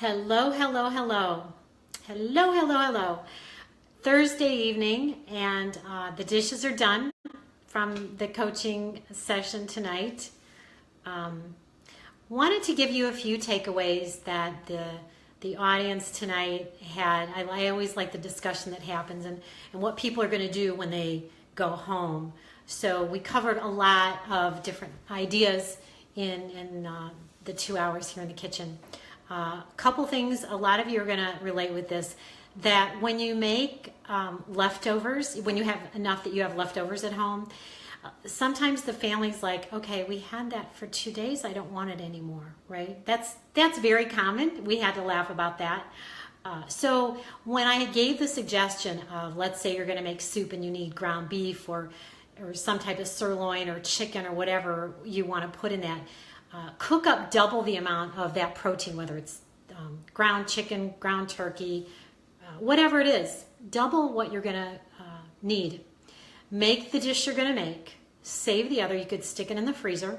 Hello, hello, hello. Hello, hello, hello. Thursday evening, and the dishes are done from the coaching session tonight. Wanted to give you a few takeaways that the audience tonight had. I always like the discussion that happens and what people are going to do when they go home. So we covered a lot of different ideas in the 2 hours here in the kitchen. A couple things, a lot of you are going to relate with this, that when you make leftovers, when you have enough that you have leftovers at home, sometimes the family's like, okay, we had that for 2 days, I don't want it anymore, right? That's very common. We had to laugh about that. So when I gave the suggestion of, let's say you're going to make soup and you need ground beef or some type of sirloin or chicken or whatever you want to put in that, cook up double the amount of that protein, whether it's ground chicken, ground turkey, whatever it is, double what you're going to need. Make the dish you're going to make, save the other, you could stick it in the freezer,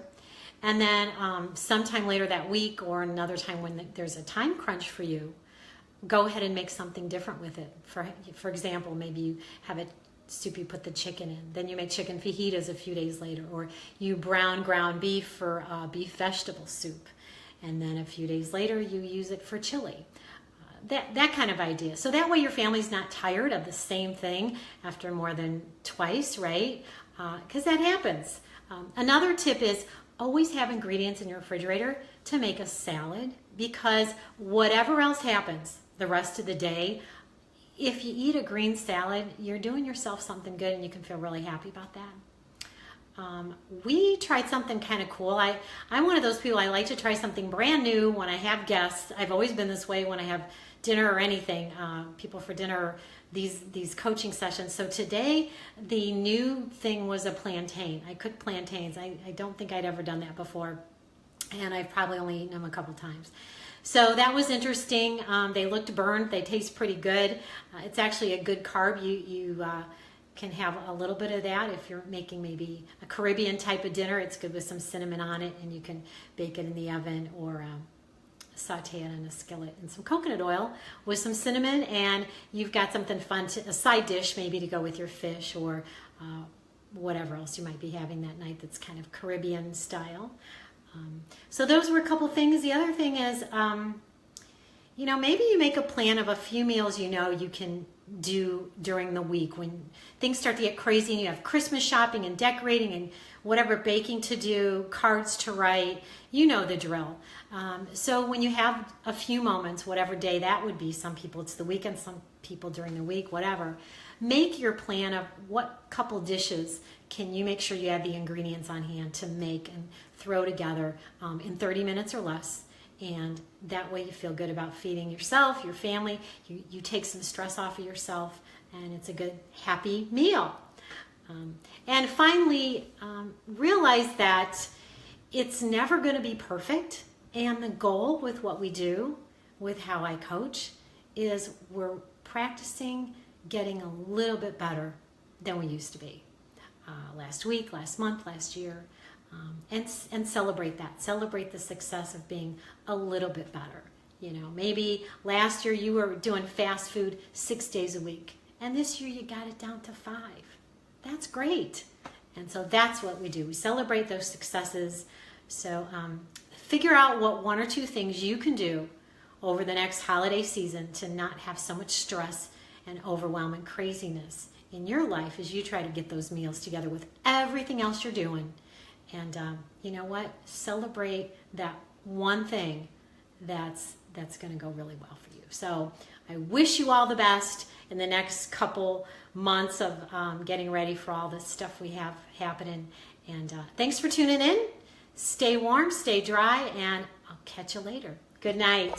and then sometime later that week or another time when there's a time crunch for you, go ahead and make something different with it. For example, maybe you have a soup, you put the chicken in, then you make chicken fajitas a few days later, or you brown ground beef for beef vegetable soup, and then a few days later you use it for chili. That kind of idea. So that way your family's not tired of the same thing after more than twice, right? Because that happens. Another tip is always have ingredients in your refrigerator to make a salad, because whatever else happens the rest of the day, if you eat a green salad, you're doing yourself something good and you can feel really happy about that. We tried something kind of cool. I'm one of those people, I like to try something brand new when I have guests. I've always been this way when I have dinner or anything, people for dinner, these coaching sessions. So today, the new thing was a plantain. I cooked plantains. I don't think I'd ever done that before, and I've probably only eaten them a couple times. So that was interesting. They looked burned. They taste pretty good. It's actually a good carb. You can have a little bit of that if you're making maybe a Caribbean type of dinner. It's good with some cinnamon on it, and you can bake it in the oven or saute it in a skillet and some coconut oil with some cinnamon, and you've got something fun, a side dish maybe to go with your fish or whatever else you might be having that night that's kind of Caribbean style. So those were a couple things. The other thing is, maybe you make a plan of a few meals you can do during the week when things start to get crazy and you have Christmas shopping and decorating and whatever baking to do, cards to write, you know the drill. So when you have a few moments, whatever day that would be, some people it's the weekend, some people during the week, whatever, make your plan of what couple dishes can you make sure you have the ingredients on hand to make and throw together in 30 minutes or less. And that way you feel good about feeding yourself, your family, you take some stress off of yourself, and it's a good, happy meal. And finally, realize that it's never going to be perfect. And the goal with what we do, with how I coach, is we're practicing getting a little bit better than we used to be. Last week, last month, last year. And celebrate that. Celebrate the success of being a little bit better. Maybe last year you were doing fast food 6 days a week, and this year you got it down to 5. That's great. And so that's what we do. We celebrate those successes. So figure out what 1 or 2 things you can do over the next holiday season to not have so much stress and overwhelm and craziness in your life as you try to get those meals together with everything else you're doing. And you know what? Celebrate that one thing that's going to go really well for you. So I wish you all the best in the next couple months of getting ready for all this stuff we have happening. And thanks for tuning in. Stay warm, stay dry, and I'll catch you later. Good night.